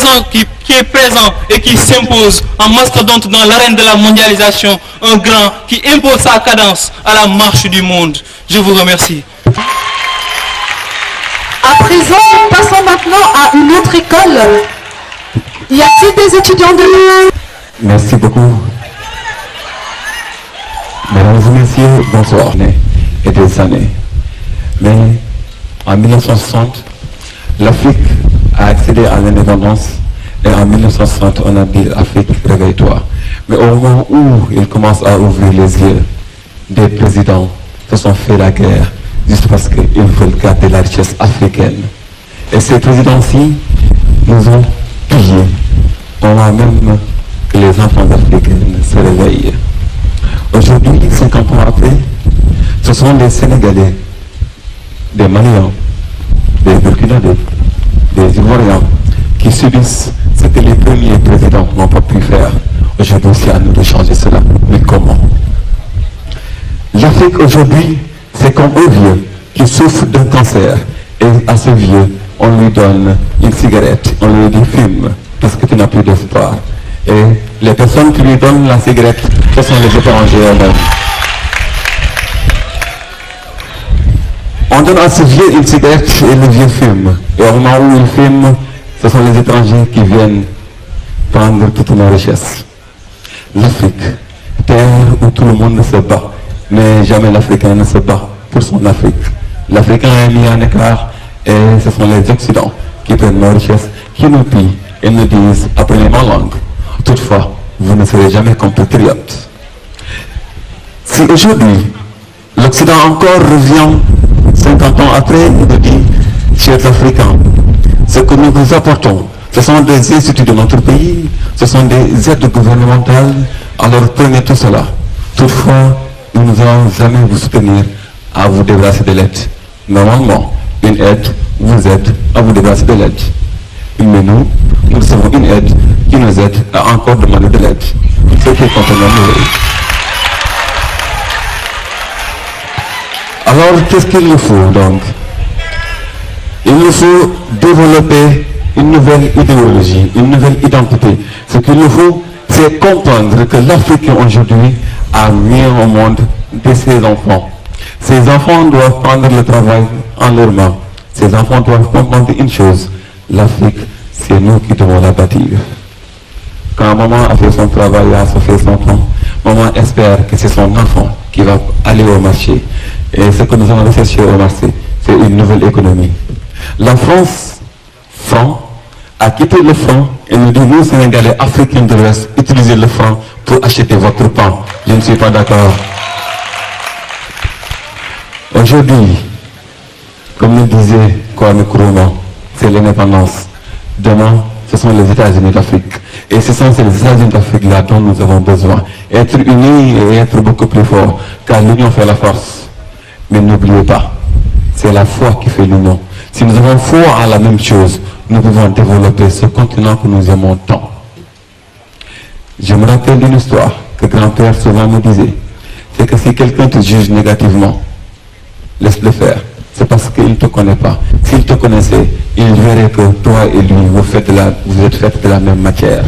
est présent et qui s'impose en mastodonte dans l'arène de la mondialisation, un grand qui impose sa cadence à la marche du monde. Je vous remercie. À présent, passons maintenant à une autre école. Y a-t-il des étudiants de l'UE? Merci beaucoup. Mesdames et messieurs, bonsoir. Et des années. Mais en 1960, l'Afrique a accédé à l'indépendance. Et en 1960, on a dit Afrique, réveille-toi. Mais au moment où il commence à ouvrir les yeux, des présidents se sont fait la guerre juste parce qu'ils veulent garder la richesse africaine. Et ces présidents-ci nous ont pillés. On a même que les enfants africains se réveillent. Aujourd'hui, 50 ans après, ce sont des Sénégalais, des Maliens, des Burkinabés, des Ivoiriens qui subissent ce que les premiers présidents n'ont pas pu faire. Aujourd'hui, c'est à nous de changer cela. Mais comment? L'Afrique aujourd'hui, c'est comme un vieux qui souffre d'un cancer. Et à ce vieux, on lui donne une cigarette, on lui dit fume, parce que tu n'as plus d'espoir. Et les personnes qui lui donnent la cigarette, ce sont les étrangers eux-mêmes. On donne à ce vieux une cigarette et le vieux fume. Et au moment où il fume, ce sont les étrangers qui viennent prendre toutes nos richesses. L'Afrique, terre où tout le monde se bat, mais jamais l'Africain ne se bat pour son Afrique. L'Africain est mis en écart et ce sont les Occidents qui prennent nos richesses, qui nous pillent et nous disent « apprenez ma langue ». Toutefois, vous ne serez jamais compatriotes. Si aujourd'hui, l'Occident encore revient 50 ans après et nous dit « chers Africains, ce que nous vous apportons, ce sont des instituts de notre pays, ce sont des aides gouvernementales, alors prenez tout cela. Toutefois, nous n'allons jamais vous soutenir à vous débarrasser de l'aide. Normalement, une aide vous aide à vous débarrasser de l'aide. Mais nous recevons une aide qui nous aide à encore demander de l'aide. Ce qui est complètement mauvais. Alors, qu'est-ce qu'il nous faut donc? Il nous faut développer une nouvelle idéologie, une nouvelle identité. Ce qu'il nous faut, c'est comprendre que l'Afrique aujourd'hui a mis au monde de ses enfants. Ces enfants doivent prendre le travail en leurs mains. Ces enfants doivent comprendre une chose. L'Afrique, c'est nous qui devons la bâtir. Quand maman a fait son travail, a fait son temps, maman espère que c'est son enfant qui va aller au marché. Et ce que nous allons rechercher au marché, c'est une nouvelle économie. La France, franc, a quitté le franc et nous dit, nous, Sénégalais, Africains de l'Ouest, utilisez le franc pour acheter votre pain. Je ne suis pas d'accord. Aujourd'hui, comme le disait Kwame Nkrumah, c'est l'indépendance. Demain, ce sont les États-Unis d'Afrique. Et ce sont ces États-Unis d'Afrique-là dont nous avons besoin. Être unis et être beaucoup plus forts, car l'union fait la force. Mais n'oubliez pas, c'est la foi qui fait l'union. Si nous avons foi à la même chose, nous pouvons développer ce continent que nous aimons tant. Je me rappelle d'une histoire que grand-père souvent me disait. C'est que si quelqu'un te juge négativement, laisse-le faire. C'est parce qu'il ne te connaît pas. S'il te connaissait, il verrait que toi et lui, vous êtes faits de la même matière.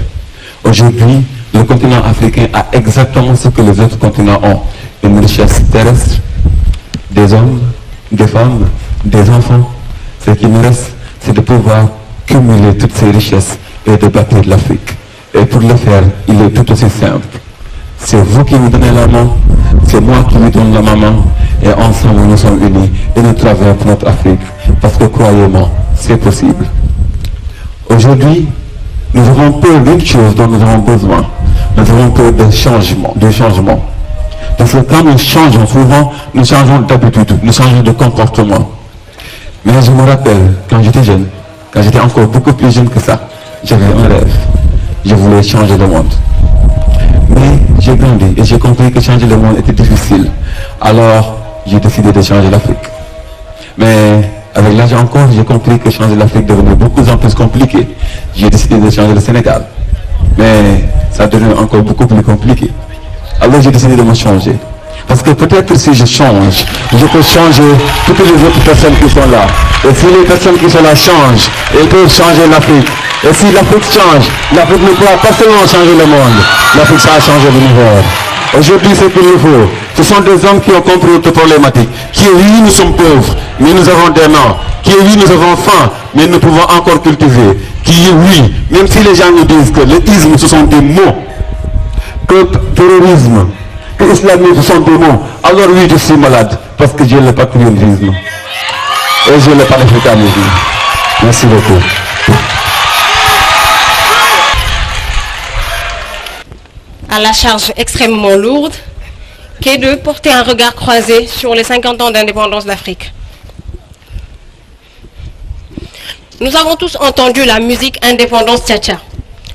Aujourd'hui, le continent africain a exactement ce que les autres continents ont. Une richesse terrestre, des hommes, des femmes, des enfants. Ce qui nous reste, c'est de pouvoir cumuler toutes ces richesses et de bâtir l'Afrique. Et pour le faire, il est tout aussi simple. C'est vous qui me donnez la main, c'est moi qui vous donne la main, et ensemble nous sommes unis et nous travaillons pour notre Afrique. Parce que croyez-moi, c'est possible. Aujourd'hui, nous avons peur d'une chose dont nous avons besoin. Nous avons peur de changement, Parce que quand nous changeons, souvent, nous changeons d'habitude, nous changeons de comportement. Mais je me rappelle, quand j'étais jeune, quand j'étais encore beaucoup plus jeune que ça, j'avais un rêve. Je voulais changer le monde. Mais j'ai grandi et j'ai compris que changer le monde était difficile. Alors, j'ai décidé de changer l'Afrique. Mais avec l'âge encore, j'ai compris que changer l'Afrique devenait beaucoup plus compliqué. J'ai décidé de changer le Sénégal. Mais ça devenait encore beaucoup plus compliqué. Alors j'ai décidé de me changer. Parce que peut-être si je change, je peux changer toutes les autres personnes qui sont là. Et si les personnes qui sont là changent, elles peuvent changer l'Afrique. Et si l'Afrique change, l'Afrique ne pourra pas seulement changer le monde, l'Afrique sera changer l'univers. Aujourd'hui, c'est qu'il nous faut. Ce sont des hommes qui ont compris notre problématique. Qui oui, nous sommes pauvres, mais nous avons des mains. Qui oui, nous avons faim, mais nous pouvons encore cultiver. Qui oui, même si les gens nous disent que le isme, ce sont des mots, que terrorisme, que islamisme, ce sont des mots, alors oui, je suis malade, parce que j'ai le patriotisme. Et j'ai le panafricanisme. Merci beaucoup. À la charge extrêmement lourde, qui est de porter un regard croisé sur les 50 ans d'indépendance d'Afrique. Nous avons tous entendu la musique Indépendance Tcha-Tcha,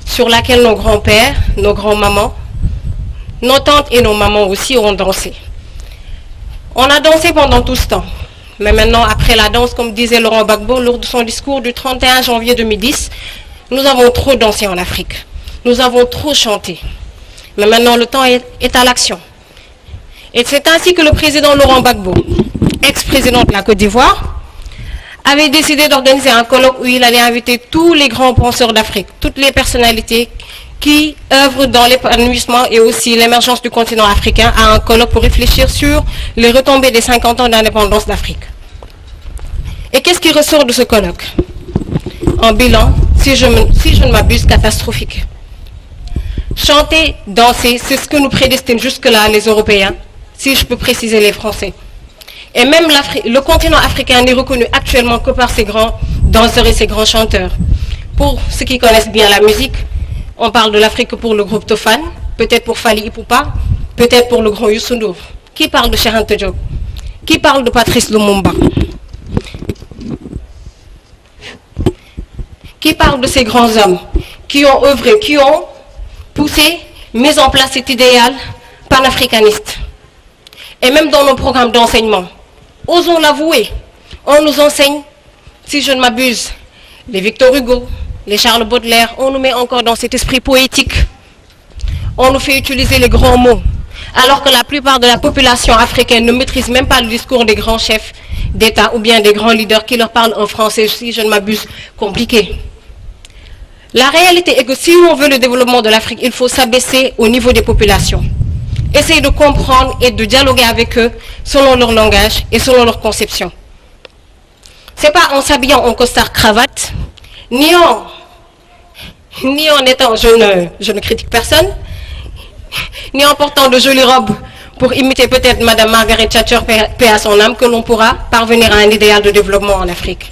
sur laquelle nos grands-pères, nos grands-mamans, nos tantes et nos mamans aussi ont dansé. On a dansé pendant tout ce temps. Mais maintenant, après la danse, comme disait Laurent Gbagbo lors de son discours du 31 janvier 2010, nous avons trop dansé en Afrique. Nous avons trop chanté. Mais maintenant, le temps est à l'action. Et c'est ainsi que le président Laurent Gbagbo, ex-président de la Côte d'Ivoire, avait décidé d'organiser un colloque où il allait inviter tous les grands penseurs d'Afrique, toutes les personnalités qui œuvrent dans l'épanouissement et aussi l'émergence du continent africain, à un colloque pour réfléchir sur les retombées des 50 ans d'indépendance d'Afrique. Et qu'est-ce qui ressort de ce colloque? Un bilan, si je ne m'abuse, catastrophique. Chanter, danser, c'est ce que nous prédestinent jusque-là les Européens, si je peux préciser les Français. Et même le continent africain n'est reconnu actuellement que par ses grands danseurs et ses grands chanteurs. Pour ceux qui connaissent bien la musique, on parle de l'Afrique pour le groupe Tofan, peut-être pour Fally Ipupa, peut-être pour le grand Youssou Ndour. Qui parle de Cheikh Anta Diop? Qui parle de Patrice Lumumba? Qui parle de ces grands hommes qui ont œuvré, qui ont poussé, mis en place cet idéal panafricaniste? Et même dans nos programmes d'enseignement, osons l'avouer, on nous enseigne, si je ne m'abuse, les Victor Hugo, les Charles Baudelaire, on nous met encore dans cet esprit poétique. On nous fait utiliser les grands mots, alors que la plupart de la population africaine ne maîtrise même pas le discours des grands chefs d'État ou bien des grands leaders qui leur parlent en français, si je ne m'abuse, compliqué. La réalité est que si on veut le développement de l'Afrique, il faut s'abaisser au niveau des populations. Essayer de comprendre et de dialoguer avec eux selon leur langage et selon leur conception. Ce n'est pas en s'habillant en costard-cravate, ni en étant, je ne critique personne, ni en portant de jolies robes pour imiter peut-être Madame Margaret Thatcher, paix à son âme, que l'on pourra parvenir à un idéal de développement en Afrique.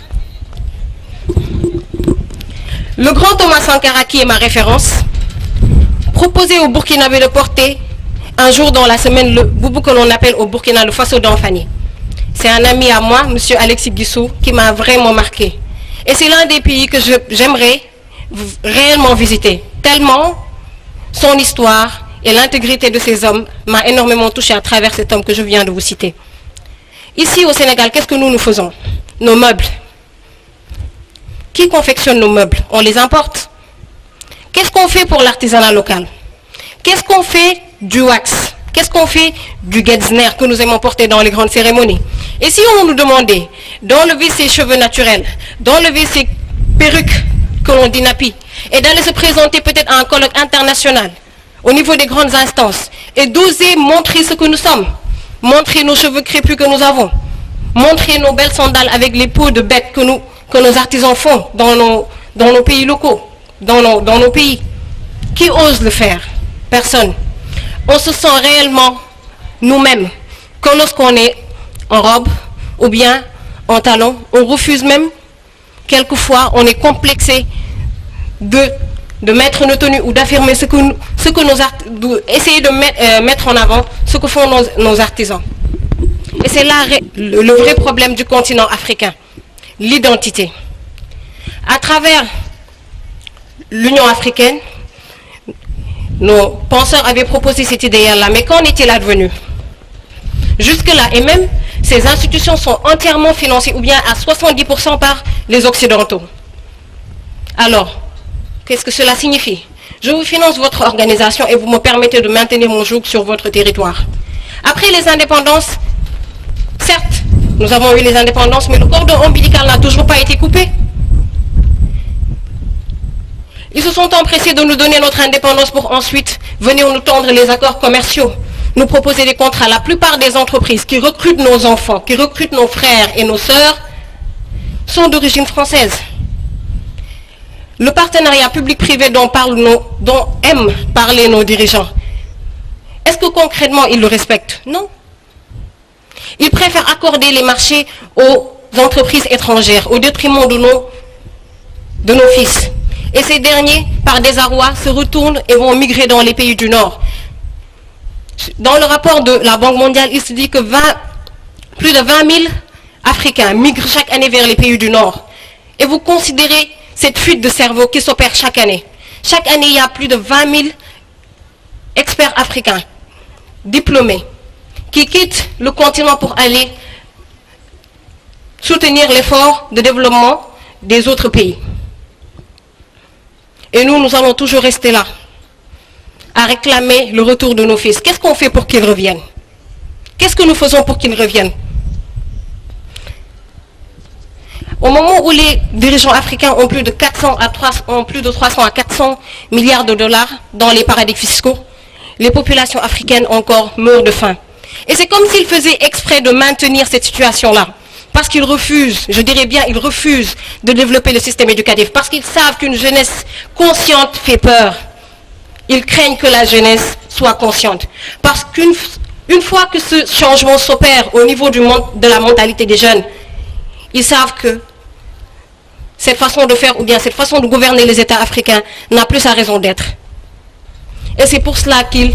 Le grand Thomas Sankara, qui est ma référence, proposait au Burkinabé de porter un jour dans la semaine le boubou que l'on appelle au Burkina le Faso d'Anfani. C'est un ami à moi, M. Alexis Guissou, qui m'a vraiment marqué. Et c'est l'un des pays que j'aimerais réellement visiter, tellement son histoire et l'intégrité de ces hommes m'a énormément touché à travers cet homme que je viens de vous citer. Ici au Sénégal, qu'est-ce que nous faisons? Nos meubles. Qui confectionne nos meubles? On les importe. Qu'est-ce qu'on fait pour l'artisanat local? Qu'est-ce qu'on fait du wax? Qu'est-ce qu'on fait du Getzner que nous aimons porter dans les grandes cérémonies? Et si on nous demandait d'enlever ces cheveux naturels, d'enlever ces perruques que l'on dit nappies, et d'aller se présenter peut-être à un colloque international, au niveau des grandes instances, et d'oser montrer ce que nous sommes, montrer nos cheveux crépus que nous avons, montrer nos belles sandales avec les peaux de bêtes que nos artisans font dans nos pays locaux, dans nos pays. Qui ose le faire? Personne. On se sent réellement nous-mêmes que lorsqu'on est en robe ou bien en talons. On refuse même, quelquefois, on est complexé de mettre nos tenues ou d'affirmer essayer de mettre en avant ce que font nos artisans. Et c'est là le vrai problème du continent africain, l'identité. À travers l'Union africaine, nos penseurs avaient proposé cet idéal-là, mais qu'en est-il advenu? Jusque-là, et même ces institutions sont entièrement financées, ou bien à 70% par les Occidentaux. Alors, qu'est-ce que cela signifie? Je vous finance votre organisation et vous me permettez de maintenir mon joug sur votre territoire. Après les indépendances, certes, nous avons eu les indépendances, mais le cordon ombilical n'a toujours pas été coupé. Ils se sont empressés de nous donner notre indépendance pour ensuite venir nous tendre les accords commerciaux, nous proposer des contrats. La plupart des entreprises qui recrutent nos enfants, qui recrutent nos frères et nos sœurs, sont d'origine française. Le partenariat public-privé dont aiment parler nos dirigeants, est-ce que concrètement ils le respectent? Non. Ils préfèrent accorder les marchés aux entreprises étrangères au détriment de nos fils. Et ces derniers, par désarroi, se retournent et vont migrer dans les pays du Nord. Dans le rapport de la Banque mondiale, il se dit que plus de 20 000 Africains migrent chaque année vers les pays du Nord. Et vous considérez cette fuite de cerveau qui s'opère chaque année. Chaque année, il y a plus de 20 000 experts africains, diplômés, qui quittent le continent pour aller soutenir l'effort de développement des autres pays. Et nous allons toujours rester là, à réclamer le retour de nos fils. Qu'est-ce qu'on fait pour qu'ils reviennent? Qu'est-ce que nous faisons pour qu'ils reviennent? Au moment où les dirigeants africains ont plus de 300 à 400 milliards de dollars dans les paradis fiscaux, les populations africaines encore meurent de faim. Et c'est comme s'ils faisaient exprès de maintenir cette situation-là. Parce qu'ils refusent, je dirais bien, ils refusent de développer le système éducatif. Parce qu'ils savent qu'une jeunesse consciente fait peur. Ils craignent que la jeunesse soit consciente. Parce qu'une fois que ce changement s'opère au niveau de la mentalité des jeunes, ils savent que cette façon de faire ou bien cette façon de gouverner les États africains n'a plus sa raison d'être. Et c'est pour cela qu'ils,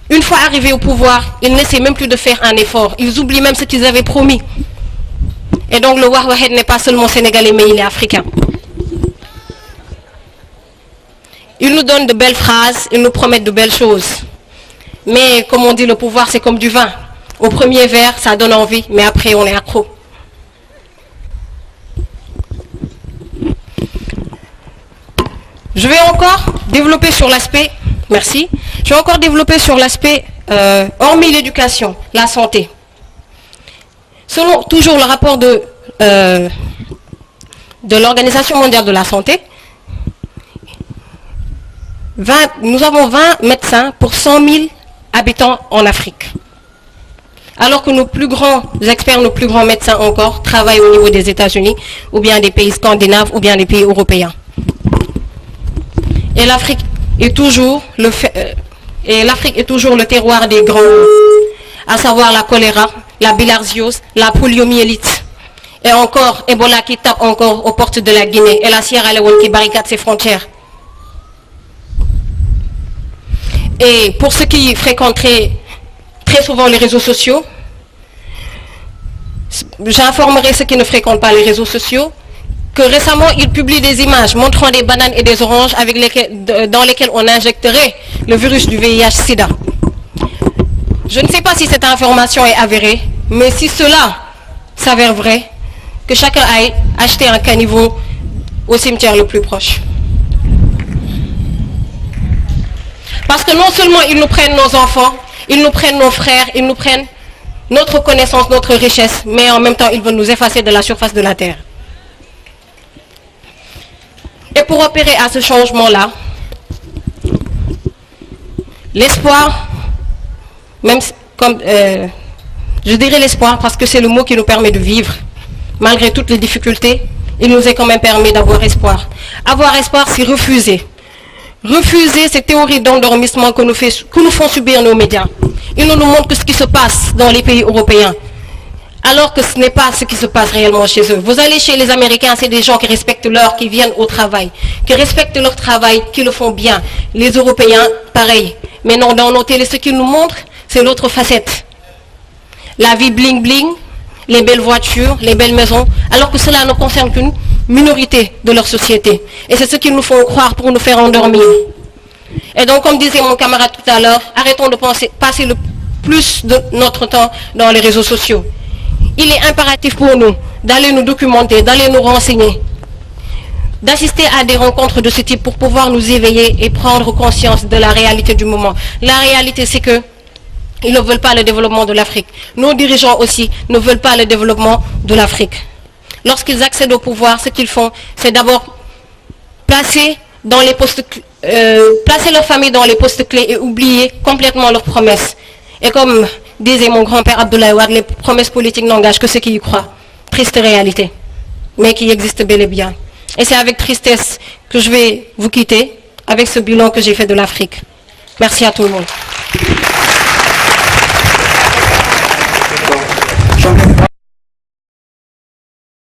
une fois arrivés au pouvoir, ils n'essaient même plus de faire un effort. Ils oublient même ce qu'ils avaient promis. Et donc le Wahwahed n'est pas seulement sénégalais, mais il est africain. Ils nous donnent de belles phrases, ils nous promettent de belles choses. Mais comme on dit, le pouvoir c'est comme du vin. Au premier verre, ça donne envie, mais après on est accro. Je vais encore développer sur l'aspect, merci, je vais encore développer sur l'aspect, hormis l'éducation, la santé. Selon toujours le rapport de l'Organisation mondiale de la santé, nous avons 20 médecins pour 100 000 habitants en Afrique. Alors que nos plus grands experts, nos plus grands médecins encore, travaillent au niveau des États-Unis, ou bien des pays scandinaves, ou bien des pays européens. Et l'Afrique est toujours le terroir des grands maux, à savoir la choléra, la bilharziose, la poliomyélite. Et encore, Ebola qui tape encore aux portes de la Guinée et la Sierra Leone qui barricade ses frontières. Et pour ceux qui fréquenteraient très souvent les réseaux sociaux, j'informerai ceux qui ne fréquentent pas les réseaux sociaux que récemment, ils publient des images montrant des bananes et des oranges dans lesquelles on injecterait le virus du VIH-Sida. Je ne sais pas si cette information est avérée, mais si cela s'avère vrai, que chacun aille acheter un caniveau au cimetière le plus proche. Parce que non seulement ils nous prennent nos enfants, ils nous prennent nos frères, ils nous prennent notre connaissance, notre richesse, mais en même temps, ils veulent nous effacer de la surface de la terre. Et pour opérer à ce changement-là, l'espoir, même comme je dirais l'espoir parce que c'est le mot qui nous permet de vivre, malgré toutes les difficultés, il nous est quand même permis d'avoir espoir. Avoir espoir, c'est refuser. Refuser ces théories d'endormissement que nous font subir nos médias. Ils ne nous montrent que ce qui se passe dans les pays européens, alors que ce n'est pas ce qui se passe réellement chez eux. Vous allez chez les Américains, c'est des gens qui respectent l'heure, qui viennent au travail, qui respectent leur travail, qui le font bien. Les Européens, pareil. Mais non, dans nos télés, ce qu'ils nous montrent, c'est l'autre facette. La vie bling-bling, les belles voitures, les belles maisons, alors que cela ne concerne qu'une minorité de leur société. Et c'est ce qu'ils nous font croire pour nous faire endormir. Et donc, comme disait mon camarade tout à l'heure, arrêtons de passer le plus de notre temps dans les réseaux sociaux. Il est impératif pour nous d'aller nous documenter, d'aller nous renseigner, d'assister à des rencontres de ce type pour pouvoir nous éveiller et prendre conscience de la réalité du moment. La réalité, c'est que ils ne veulent pas le développement de l'Afrique. Nos dirigeants aussi ne veulent pas le développement de l'Afrique. Lorsqu'ils accèdent au pouvoir, ce qu'ils font, c'est d'abord placer dans les postes, placer leur famille dans les postes clés et oublier complètement leurs promesses. Et comme disait mon grand-père Abdoulaye Wade, les promesses politiques n'engagent que ceux qui y croient. Triste réalité, mais qui existe bel et bien. Et c'est avec tristesse que je vais vous quitter avec ce bilan que j'ai fait de l'Afrique. Merci à tout le monde.